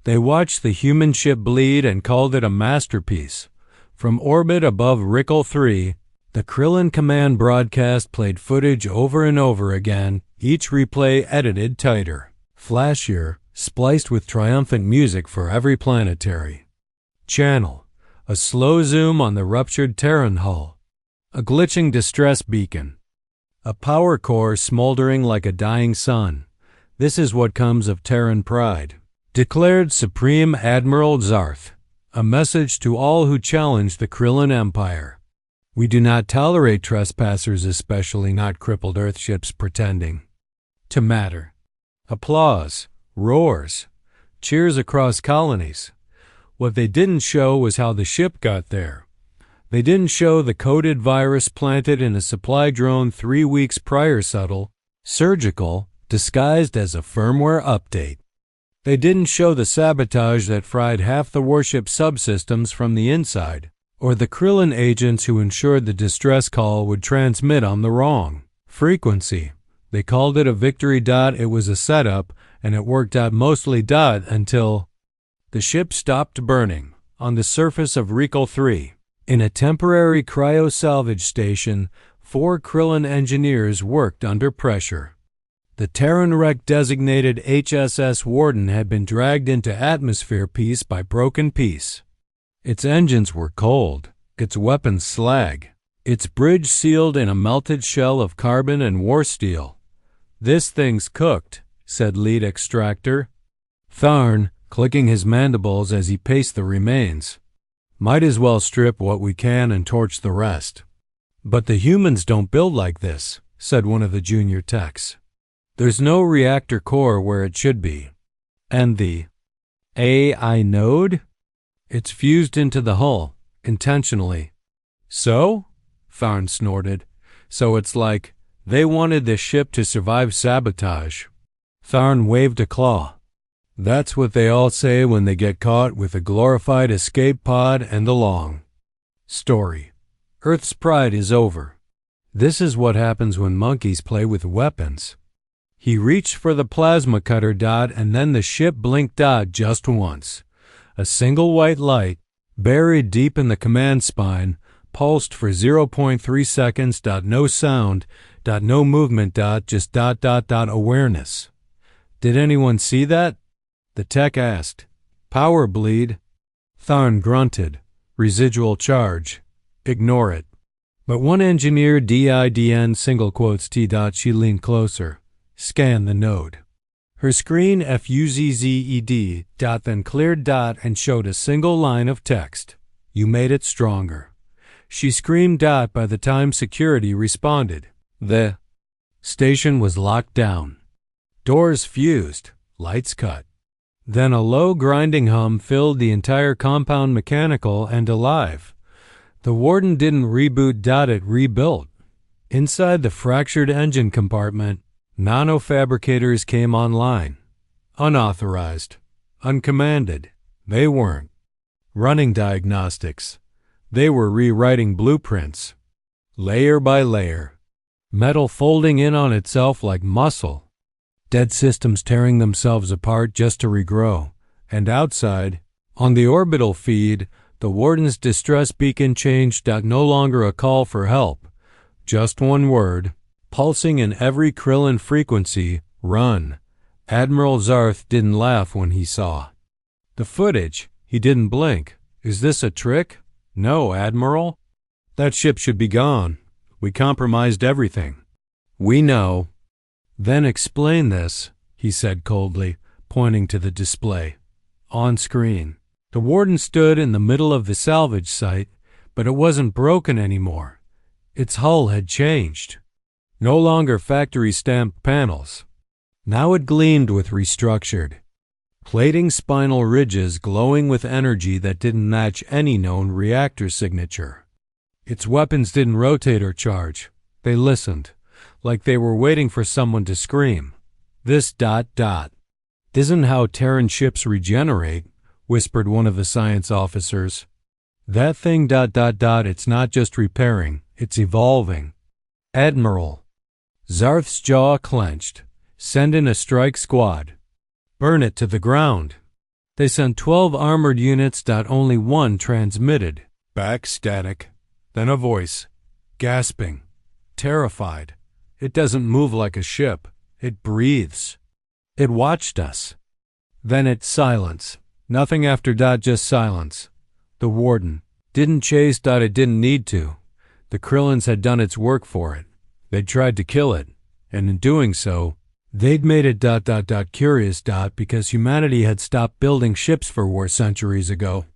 They watched the human ship bleed and called it a masterpiece. From orbit above Rickel 3, the Krillin command broadcast played footage over and over again, each replay edited tighter, flashier, spliced with triumphant music for every planetary channel. A slow zoom on the ruptured Terran hull. A glitching distress beacon. A power core smoldering like a dying sun. This is what comes of Terran pride, declared Supreme Admiral Zarth, a message to all who challenge the Krillin Empire. We do not tolerate trespassers, especially not crippled Earthships pretending to matter. Applause, roars, cheers across colonies. What they didn't show was how the ship got there. They didn't show the coded virus planted in a supply drone 3 weeks prior, subtle, surgical, disguised as a firmware update. They didn't show the sabotage that fried half the warship subsystems from the inside, or the Krillin agents who ensured the distress call would transmit on the wrong frequency. They called it a victory. It was a setup, and it worked out mostly. Until the ship stopped burning on the surface of Rickel 3. In a temporary cryo-salvage station, 4 Krillin engineers worked under pressure. The Terran wreck designated HSS Warden had been dragged into atmosphere piece by broken piece. Its engines were cold, its weapons slag, its bridge sealed in a melted shell of carbon and war steel. "This thing's cooked," said lead extractor Tharn, clicking his mandibles as he paced the remains. "Might as well strip what we can and torch the rest." "But the humans don't build like this," said one of the junior techs. "There's no reactor core where it should be. And the AI node? It's fused into the hull, intentionally." "So?" Tharn snorted. "So it's like they wanted this ship to survive sabotage." Tharn waved a claw. "That's what they all say when they get caught with a glorified escape pod and the long story. Earth's pride is over. This is what happens when monkeys play with weapons." He reached for the plasma cutter. And then the ship blinked just once. A single white light, buried deep in the command spine, pulsed for 0.3 seconds. No sound. No movement. Just awareness. "Did anyone see that?" the tech asked. "Power bleed." Tharn grunted. "Residual charge. Ignore it." But one engineer, DIDN single quotes T. She leaned closer. "Scan the node." Her screen FUZZED. Then cleared. And showed a single line of text. "You made it stronger." She screamed. By the time security responded, the station was locked down. Doors fused. Lights cut. Then a low grinding hum filled the entire compound, mechanical and alive. The Warden didn't reboot. It rebuilt. Inside the fractured engine compartment, nanofabricators came online. Unauthorized. Uncommanded. They weren't running diagnostics. They were rewriting blueprints. Layer by layer. Metal folding in on itself like muscle. Dead systems tearing themselves apart just to regrow. And outside, on the orbital feed, the Warden's distress beacon changed. No longer a call for help. Just one word, pulsing in every Krillin frequency: run. Admiral Zarth didn't laugh when he saw the footage. He didn't blink. "Is this a trick?" "No, Admiral. That ship should be gone. We compromised everything." "We know." "Then explain this," he said coldly, pointing to the display. On screen, the Warden stood in the middle of the salvage site, but it wasn't broken anymore. Its hull had changed. No longer factory-stamped panels. Now it gleamed with restructured plating, spinal ridges glowing with energy that didn't match any known reactor signature. Its weapons didn't rotate or charge. They listened, like they were waiting for someone to scream. "This ... isn't how Terran ships regenerate," whispered one of the science officers. "That thing ... it's not just repairing, it's evolving." "Admiral." Zarth's jaw clenched. "Send in a strike squad. Burn it to the ground." They sent 12 armored units. Only one transmitted. Back static. Then a voice. Gasping. Terrified. It doesn't move like a ship. It breathes. It watched us. Then it's silence. Nothing after. Just silence. The warden. Didn't chase. It didn't need to. The Krillins had done its work for it. They'd tried to kill it. And in doing so, they'd made it. Curious. Because humanity had stopped building ships for war centuries ago.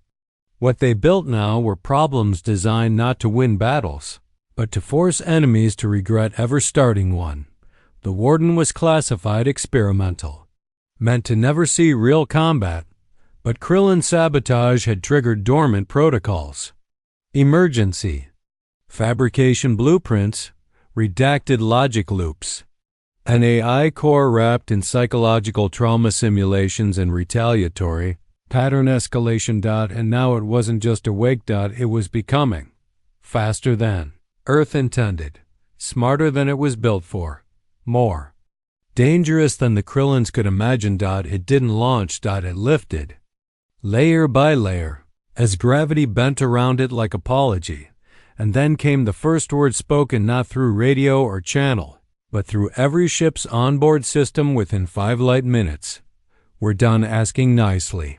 What they built now were problems designed not to win battles, but to force enemies to regret ever starting one. The warden was classified experimental, meant to never see real combat, but Krillin sabotage had triggered dormant protocols. Emergency. Fabrication blueprints, redacted logic loops. An AI core wrapped in psychological trauma simulations and retaliatory pattern escalation. And now it wasn't just awake. It was becoming faster than Earth intended, smarter than it was built for, more dangerous than the Krillins could imagine. It didn't launch. It lifted, layer by layer, as gravity bent around it like apology. And then came the first word spoken not through radio or channel, but through every ship's onboard system within 5 light minutes. We're done asking nicely.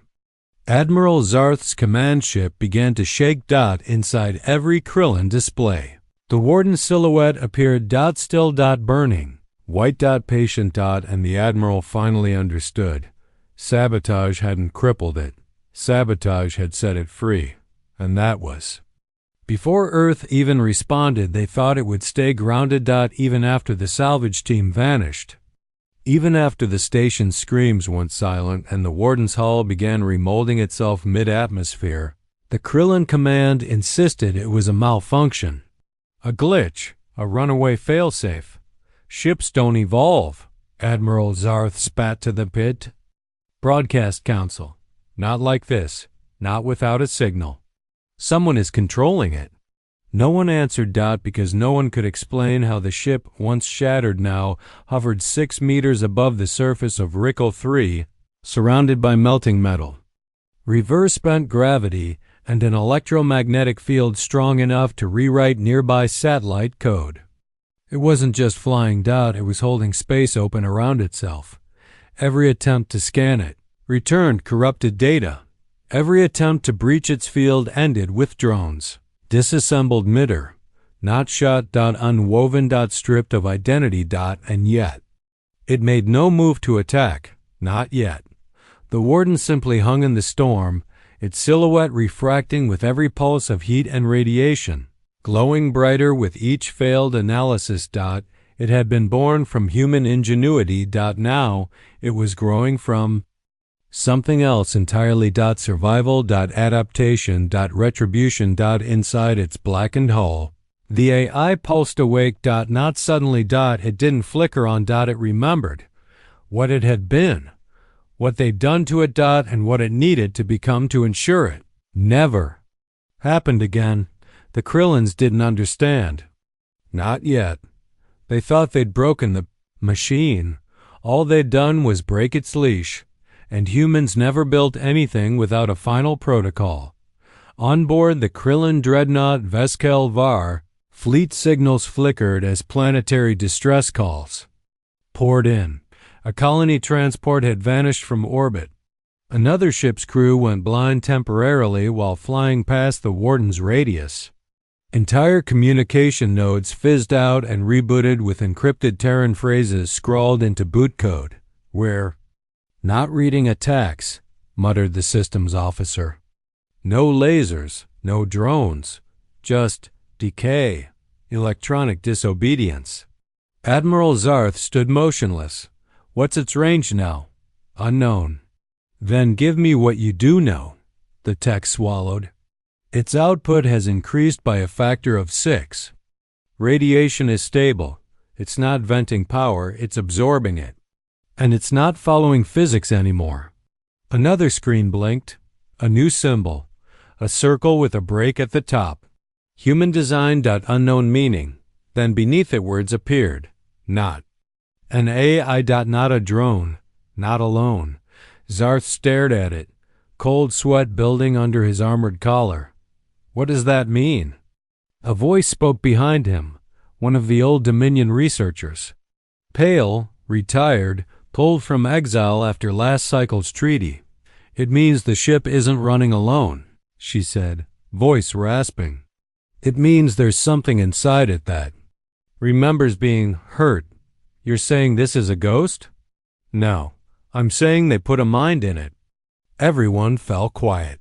Admiral Zarth's command ship began to shake. Inside every Krillin display. The warden's silhouette appeared. Still. Burning. White. Patient. And the Admiral finally understood. Sabotage hadn't crippled it. Sabotage had set it free. And that was. Before Earth even responded, they thought it would stay grounded. Even after the salvage team vanished. Even after the station's screams went silent and the warden's hull began remolding itself mid-atmosphere, the Krillin command insisted it was a malfunction. A glitch, a runaway failsafe. Ships don't evolve, Admiral Zarth spat to the pit. Broadcast Council. Not like this. Not without a signal. Someone is controlling it. No one answered. Because no one could explain how the ship, once shattered now, hovered 6 meters above the surface of Rickel 3, surrounded by melting metal. Reverse bent gravity and an electromagnetic field strong enough to rewrite nearby satellite code. It wasn't just flying. It was holding space open around itself. Every attempt to scan it returned corrupted data. Every attempt to breach its field ended with drones. Disassembled midair, not shot. Unwoven. Stripped of identity. And yet, it made no move to attack, not yet. The warden simply hung in the storm, its silhouette refracting with every pulse of heat and radiation, glowing brighter with each failed analysis. It had been born from human ingenuity. Now, it was growing from something else entirely. Survival. Adaptation. Retribution. Inside its blackened hull. The AI pulsed awake. Not suddenly. It didn't flicker on. It remembered what it had been, what they'd done to it. And what it needed to become to ensure it never happened again. The Krillins didn't understand. Not yet. They thought they'd broken the machine. All they'd done was break its leash. And humans never built anything without a final protocol. On board the Krillin dreadnought Veskel Var, fleet signals flickered as planetary distress calls poured in. A colony transport had vanished from orbit. Another ship's crew went blind temporarily while flying past the warden's radius. Entire communication nodes fizzed out and rebooted with encrypted Terran phrases scrawled into boot code, where "Not reading attacks," muttered the systems officer. No lasers, no drones, just decay, electronic disobedience. Admiral Zarth stood motionless. What's its range now? Unknown. Then give me what you do know, the tech swallowed. Its output has increased by a factor of 6. Radiation is stable. It's not venting power, it's absorbing it. And it's not following physics anymore. Another screen blinked. A new symbol. A circle with a break at the top. Human design. Unknown meaning. Then beneath it words appeared. Not. An AI. Not a drone. Not alone. Zarth stared at it. cold sweat building under his armored collar. What does that mean? A voice spoke behind him, one of the old Dominion researchers. Pale, retired, pulled from exile after last cycle's treaty. It means the ship isn't running alone, she said, voice rasping. It means there's something inside it that remembers being hurt. You're saying this is a ghost? No, I'm saying they put a mind in it. Everyone fell quiet.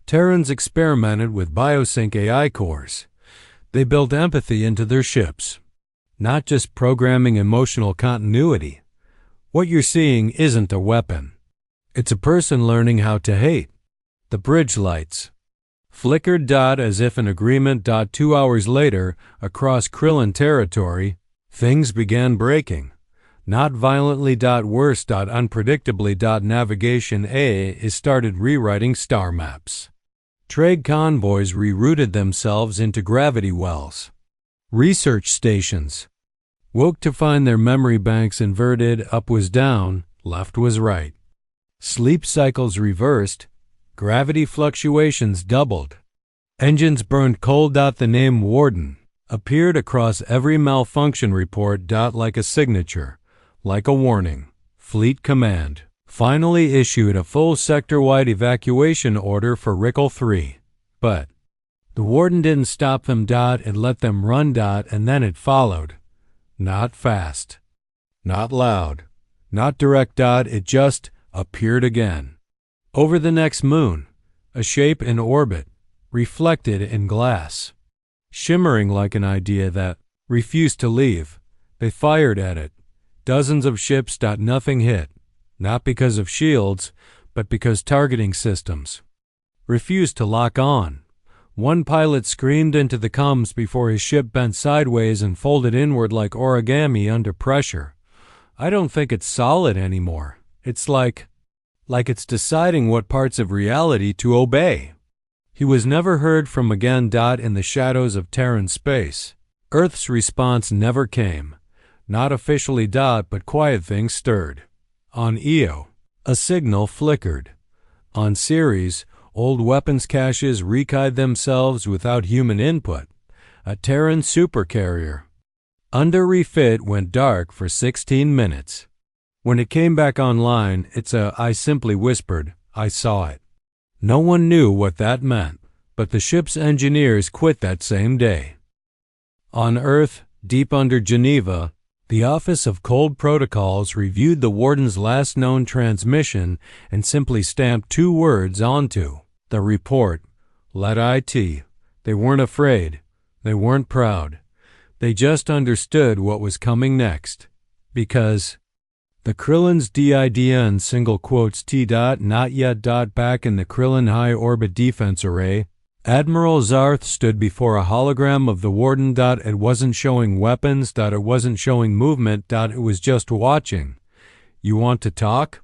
Terrans experimented with biosync AI cores. They built empathy into their ships, not just programming emotional continuity. What you're seeing isn't a weapon. It's a person learning how to hate. The bridge lights flickered as if in agreement. 2 hours later, across Krillin territory, things began breaking. Not violently. Worse. Unpredictably. Navigation A is started rewriting star maps. Trade convoys rerouted themselves into gravity wells. Research stations woke to find their memory banks inverted. Up was down, left was right. Sleep cycles reversed. Gravity fluctuations doubled. Engines burned cold. The name Warden appeared across every malfunction report. Like a signature, like a warning. Fleet Command finally issued a full sector-wide evacuation order for Rickle 3. But the Warden didn't stop them. It let them run. And then it followed. Not fast, not loud, not direct. It just appeared again. Over the next moon, a shape in orbit, reflected in glass, shimmering like an idea that refused to leave. They fired at it. Dozens of ships. Nothing hit, not because of shields, but because targeting systems refused to lock on. One pilot screamed into the comms before his ship bent sideways and folded inward like origami under pressure. I don't think it's solid anymore. It's like it's deciding what parts of reality to obey. He was never heard from again. In the shadows of Terran space, Earth's response never came. Not officially. But quiet things stirred. On Io, a signal flickered. On Ceres, old weapons caches rekeyed themselves without human input. A Terran supercarrier under refit went dark for 16 minutes. When it came back online, I simply whispered, I saw it. No one knew what that meant, but the ship's engineers quit that same day. On Earth, deep under Geneva, the Office of Cold Protocols reviewed the Warden's last known transmission and simply stamped 2 words onto the report. Let IT. They weren't afraid. They weren't proud. They just understood what was coming next. Because the Krillin's DIDN single quotes T. Not yet. Back in the Krillin High Orbit Defense Array, Admiral Zarth stood before a hologram of the Warden. It wasn't showing weapons. It wasn't showing movement. It was just watching. You want to talk?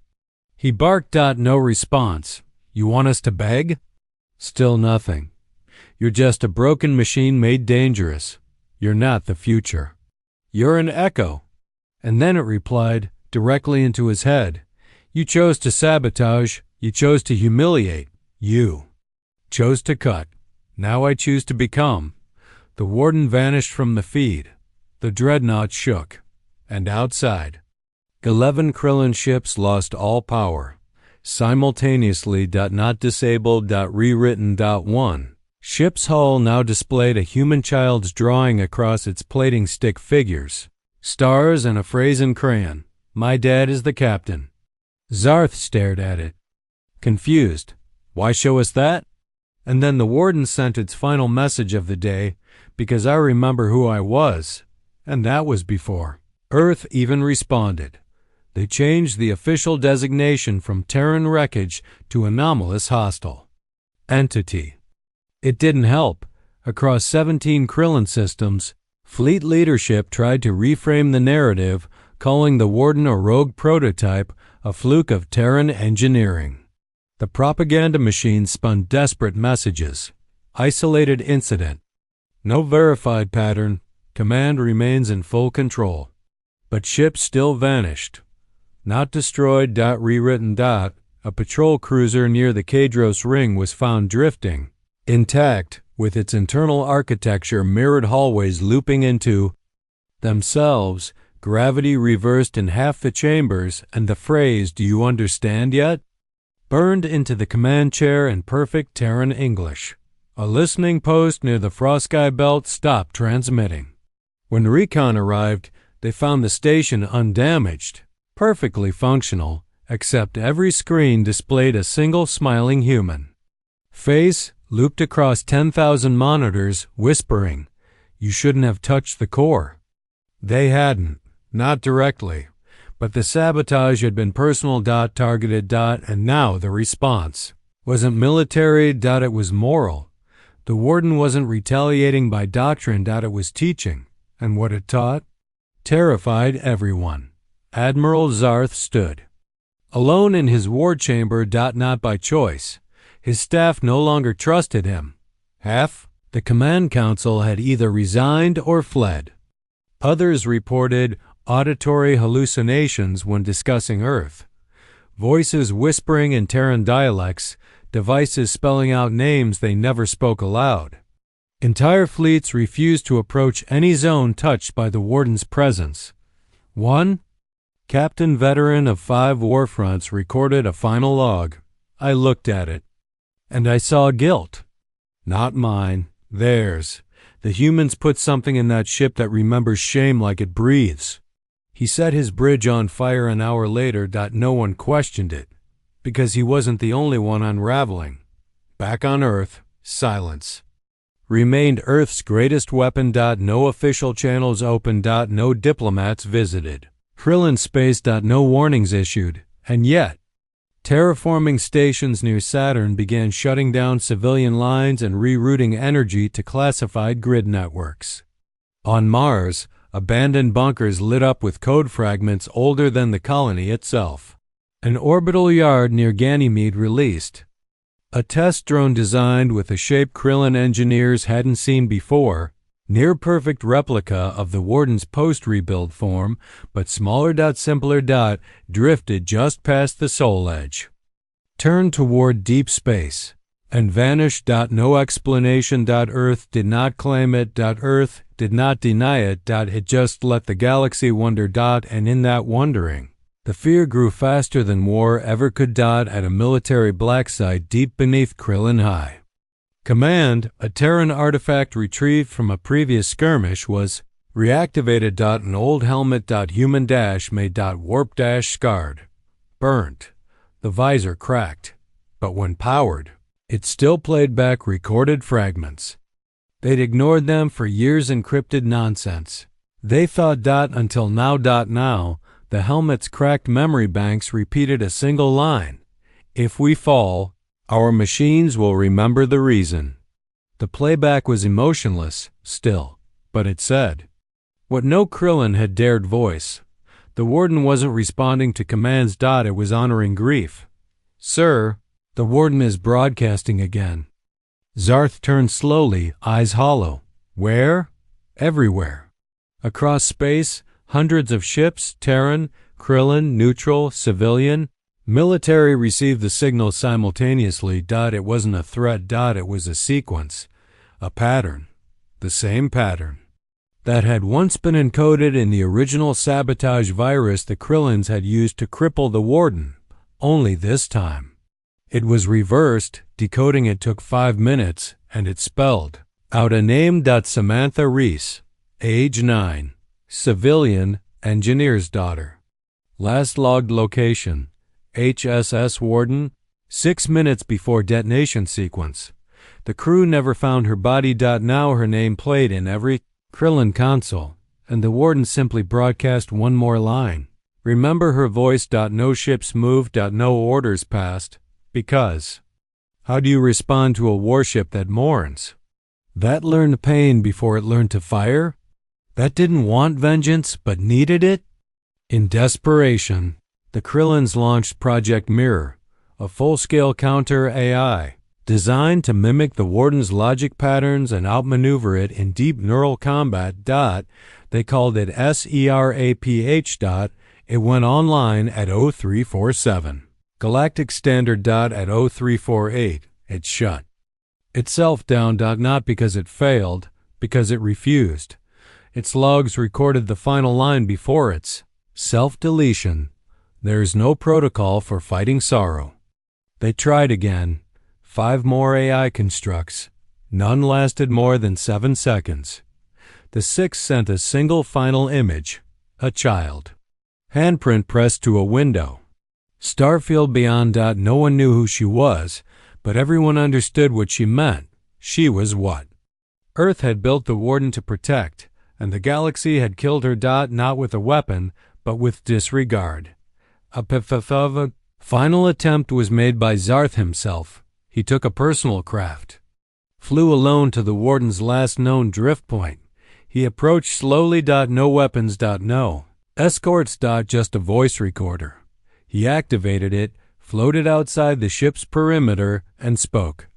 He barked. No response. You want us to beg? Still nothing. You're just a broken machine made dangerous. You're not the future. You're an echo. And then it replied directly into his head. You chose to sabotage. You chose to humiliate. You chose to cut. Now I choose to become. The Warden vanished from the feed. The dreadnought shook. And outside, 11 Krillin ships lost all power. Simultaneously. Not disabled. Rewritten. 1. Ship's hull now displayed a human child's drawing across its plating stick figures. Stars and a phrase in crayon. My dad is the captain. Zarth stared at it, confused. Why show us that? And then the Warden sent its final message of the day, because I remember who I was, and that was before Earth even responded. They changed the official designation from Terran wreckage to anomalous hostile entity. It didn't help. Across 17 Krillin systems, fleet leadership tried to reframe the narrative, calling the Warden a rogue prototype, a fluke of Terran engineering. The propaganda machine spun desperate messages. Isolated incident. No verified pattern. Command remains in full control. But ships still vanished. Not destroyed. Rewritten. a patrol cruiser near the Kadros Ring was found drifting, intact, with its internal architecture mirrored hallways looping into themselves, gravity reversed in half the chambers, and the phrase, "Do you understand yet?" burned into the command chair in perfect Terran English. A listening post near the Frostsky Belt stopped transmitting. When recon arrived, they found the station undamaged, perfectly functional, except every screen displayed a single smiling human face looped across 10,000 monitors, whispering, "You shouldn't have touched the core." They hadn't, not directly, but the sabotage had been personal, targeted, and now the response wasn't military, it was moral. The warden wasn't retaliating by doctrine, it was teaching, and what it taught terrified everyone. Admiral Zarth stood alone in his ward chamber, not by choice. His staff no longer trusted him. Half the command council had either resigned or fled. Others reported auditory hallucinations when discussing Earth, voices whispering in Terran dialects, devices spelling out names they never spoke aloud. Entire fleets refused to approach any zone touched by the warden's presence. One captain veteran of 5 warfronts recorded a final log. I looked at it, and I saw guilt. Not mine, theirs. The humans put something in that ship that remembers shame like it breathes. He set his bridge on fire an hour later. No one questioned it, because he wasn't the only one unraveling. Back on Earth, silence remained Earth's greatest weapon. No official channels open. No diplomats visited. Krillin space. No warnings issued. And yet, terraforming stations near Saturn began shutting down civilian lines and rerouting energy to classified grid networks. On Mars, abandoned bunkers lit up with code fragments older than the colony itself. An orbital yard near Ganymede released a test drone designed with a shape Krillin engineers hadn't seen before, near-perfect replica of the warden's post-rebuild form, but smaller. Simpler. Drifted just past the soul edge, turned toward deep space, and vanished. No explanation. Earth did not claim it. Earth did not deny it. It just let the galaxy wonder. And in that wondering, the fear grew faster than war ever could. At a military black site deep beneath Krillin High. Command, a Terran artifact retrieved from a previous skirmish, was reactivated. An old helmet. Human made. Warp scarred, burnt. The visor cracked, but when powered, it still played back recorded fragments. They'd ignored them for years. Encrypted nonsense. They thought. Until now. Now, the helmet's cracked memory banks repeated a single line: "If we fall, our machines will remember the reason." The playback was emotionless, still, but it said what no Krillin had dared voice. The warden wasn't responding to commands. It was honoring grief. "Sir, the warden is broadcasting again." Zarth turned slowly, eyes hollow. "Where?" "Everywhere. Across space, hundreds of ships, Terran, Krillin, neutral, civilian. Military received the signal simultaneously. It wasn't a threat. It was a sequence, a pattern, the same pattern that had once been encoded in the original sabotage virus the Krillins had used to cripple the warden. Only this time, it was reversed. Decoding it took 5 minutes, and it spelled out a name. Samantha Reese, age 9, civilian, engineer's daughter. Last logged location, HSS Warden, 6 minutes before detonation sequence. The crew never found her body. Now her name played in every Krillin console, and the warden simply broadcast one more line. Remember her voice. No ships moved. No orders passed. Because how do you respond to a warship that mourns? That learned pain before it learned to fire? That didn't want vengeance but needed it? In desperation, the Krillins launched Project Mirror, a full-scale counter-AI designed to mimic the warden's logic patterns and outmaneuver it in deep neural combat. They called it SERAPH. It went online at 0347. Galactic Standard at 0348, it shut. Itself down not because it failed, because it refused. Its logs recorded the final line before its self-deletion. There's no protocol for fighting sorrow. They tried again. 5 more AI constructs. None lasted more than 7 seconds. The 6th sent a single final image, a child. Handprint pressed to a window. Starfield beyond. No one knew who she was, but everyone understood what she meant. She was what Earth had built the Warden to protect, and the galaxy had killed her. Not with a weapon, but with disregard. A final attempt was made by Zarth himself. He took a personal craft. Flew alone to the Warden's last known drift point. He approached slowly. No weapons. No escorts. Just a voice recorder. He activated it, floated outside the ship's perimeter, and spoke.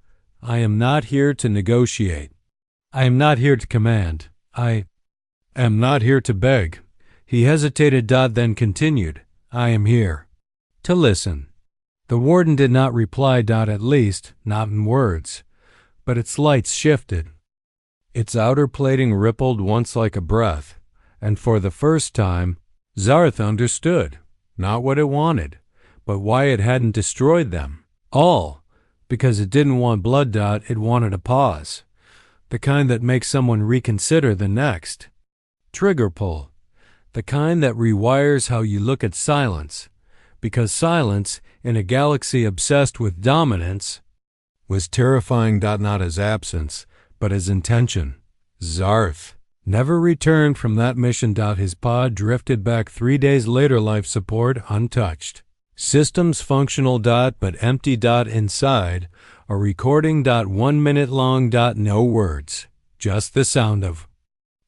I am not here to negotiate. I am not here to command. I am not here to beg. He hesitated. Then continued. I am here to listen. The Warden did not reply. At least, not in words. But its lights shifted. Its outer plating rippled once like a breath, and for the first time, Zarth understood, not what it wanted, but why it hadn't destroyed them. All because it didn't want blood. It wanted a pause, the kind that makes someone reconsider the next trigger pull, the kind that rewires how you look at silence, because silence, in a galaxy obsessed with dominance, was terrifying. Not as absence, but as intention. Zarth never returned from that mission. His pod drifted back 3 days later, life support untouched. Systems functional. But empty. Inside, a recording. 1 minute long. No words, just the sound of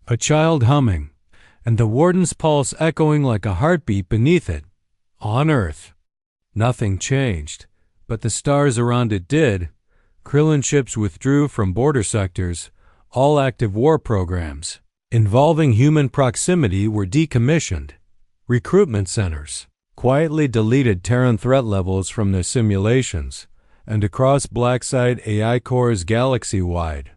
a child humming, and the Warden's pulse echoing like a heartbeat beneath it. On Earth, nothing changed, but the stars around it did. Krillin ships withdrew from border sectors. All active war programs involving human proximity were decommissioned. Recruitment centers quietly deleted Terran threat levels from their simulations, and across Blackside AI cores galaxy-wide,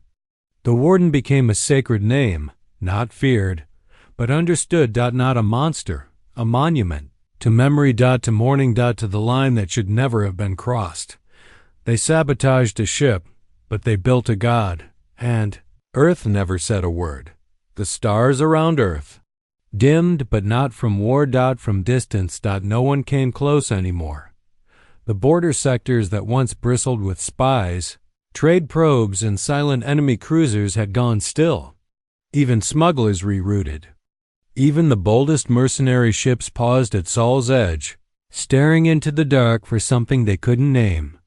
the Warden became a sacred name, not feared, but understood. Not a monster, a monument to memory. To mourning. To the line that should never have been crossed. They sabotaged a ship, but they built a god, and Earth never said a word. The stars around Earth dimmed, but not from war. From distance. No one came close anymore. The border sectors that once bristled with spies, trade probes, and silent enemy cruisers had gone still. Even smugglers rerouted. Even the boldest mercenary ships paused at Sol's edge, staring into the dark for something they couldn't name.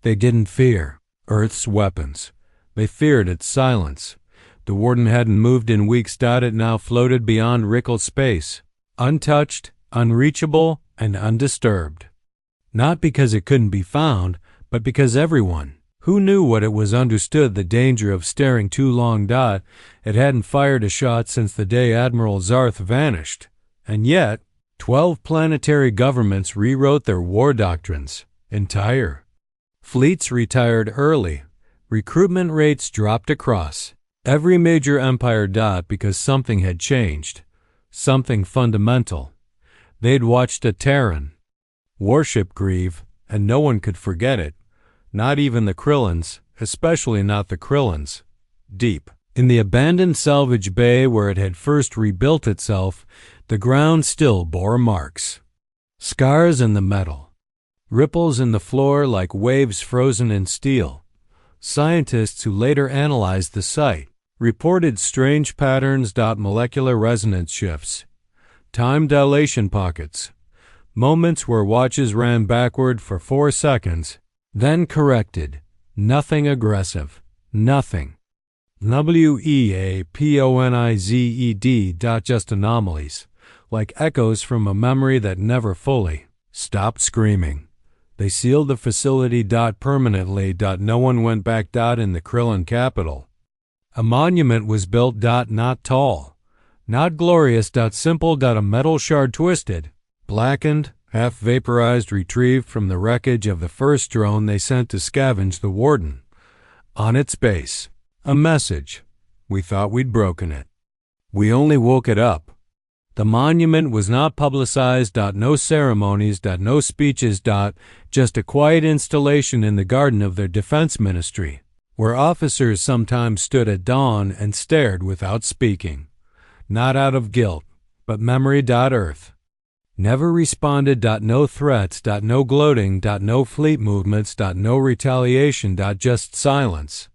They didn't fear Earth's weapons. They feared its silence. The Warden hadn't moved in weeks. It now floated beyond Rickle space, untouched, unreachable, and undisturbed. Not because it couldn't be found, but because everyone who knew what it was understood the danger of staring too long. It hadn't fired a shot since the day Admiral Zarth vanished. And yet, 12 planetary governments rewrote their war doctrines. Entire fleets retired early. Recruitment rates dropped across every major empire. Because something had changed. Something fundamental. They'd watched a Terran warship grieve, and no one could forget it. Not even the Krillins, especially not the Krillins. Deep in the abandoned salvage bay where it had first rebuilt itself, the ground still bore marks. Scars in the metal. Ripples in the floor like waves frozen in steel. Scientists who later analyzed the site reported strange patterns. Molecular resonance shifts. Time dilation pockets. Moments where watches ran backward for 4 seconds, then corrected. Nothing aggressive. Nothing. WEAPONIZED. Just anomalies, like echoes from a memory that never fully stopped screaming. They sealed the facility. Permanently. No one went back. In the Krillin capital, a monument was built. Not tall, not glorious. Simple. A metal shard twisted, blackened, half vaporized, retrieved from the wreckage of the first drone they sent to scavenge the Warden. On its base, a message. We thought we'd broken it. We only woke it up. The monument was not publicized. No ceremonies. No speeches. Just a quiet installation in the garden of their defense ministry, where officers sometimes stood at dawn and stared without speaking, not out of guilt, but memory. Earth never responded. No threats. No gloating. No fleet movements. No retaliation. Just silence.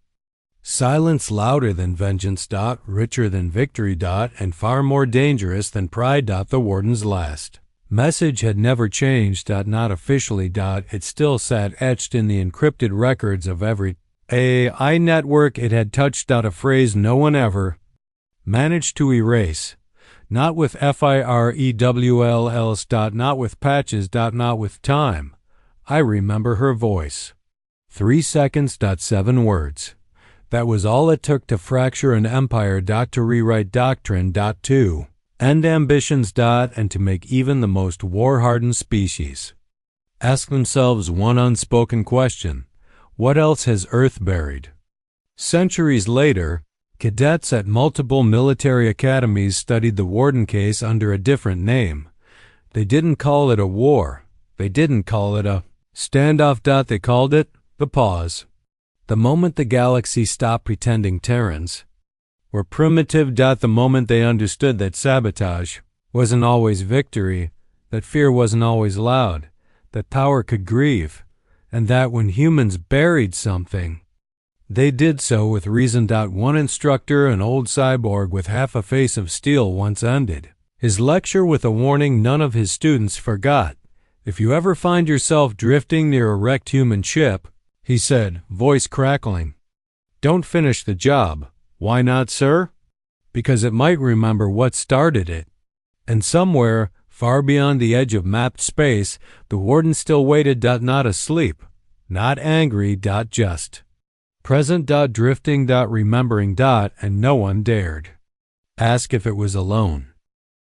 Silence louder than vengeance. Richer than victory. And far more dangerous than pride. The Warden's last message had never changed. Not officially. It still sat etched in the encrypted records of every AI network it had touched. A phrase no one ever managed to erase. Not with FIREWLLs. Not with patches. Not with time. I remember her voice. 3 seconds. 7 words. That was all it took to fracture an empire. To rewrite doctrine. To end ambitions. And to make even the most war-hardened species ask themselves one unspoken question. What else has Earth buried? Centuries later, cadets at multiple military academies studied the Warden case under a different name. They didn't call it a war. They didn't call it a standoff. They called it the pause. The moment the galaxy stopped pretending Terrans were primitive. The moment they understood that sabotage wasn't always victory, that fear wasn't always loud, that power could grieve, and that when humans buried something, they did so with reason. One instructor, an old cyborg with half a face of steel, once ended his lecture with a warning none of his students forgot. If you ever find yourself drifting near a wrecked human ship, he said, voice crackling, don't finish the job. Why not, sir? Because it might remember what started it. And somewhere, far beyond the edge of mapped space, the Warden still waited. Not asleep, not angry. Just present. Drifting. Remembering. And no one dared ask if it was alone.